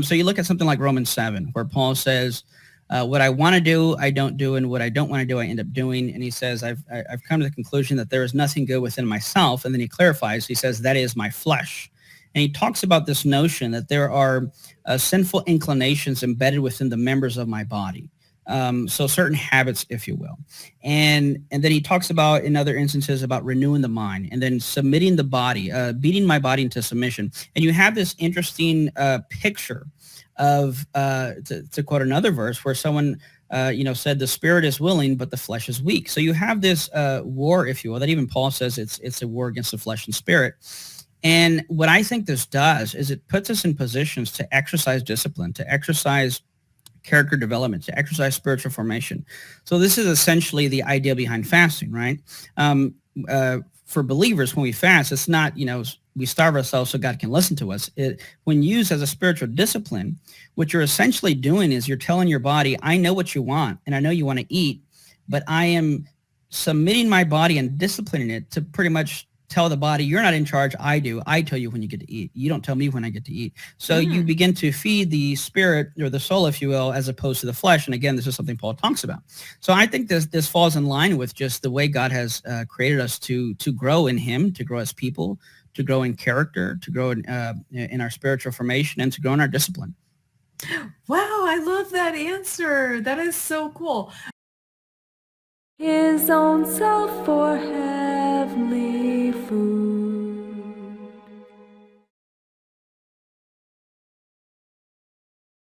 So you look at something like Romans 7, where Paul says, what I want to do, I don't do, and what I don't want to do, I end up doing. And he says, I've come to the conclusion that there is nothing good within myself. And then he clarifies, he says, that is my flesh. And he talks about this notion that there are sinful inclinations embedded within the members of my body. So certain habits, if you will. And then he talks about, in other instances, about renewing the mind and then submitting the body, beating my body into submission. And you have this interesting picture of, to quote another verse, where someone, said the spirit is willing, but the flesh is weak. So you have this war, if you will, that even Paul says it's a war against the flesh and spirit. And what I think this does is it puts us in positions to exercise discipline, to exercise character development, to exercise spiritual formation. So this is essentially the idea behind fasting, right? For believers, when we fast, it's not, we starve ourselves so God can listen to us. When used as a spiritual discipline, what you're essentially doing is you're telling your body, I know what you want, and I know you want to eat, but I am submitting my body and disciplining it to pretty much tell the body, you're not in charge, I do. I tell you when you get to eat. You don't tell me when I get to eat. So you begin to feed the spirit or the soul, if you will, as opposed to the flesh. And again, this is something Paul talks about. So I think this falls in line with just the way God has created us to grow in him, to grow as people, to grow in character, to grow in our spiritual formation, and to grow in our discipline. Wow, I love that answer. That is so cool. His own self for heavenly food.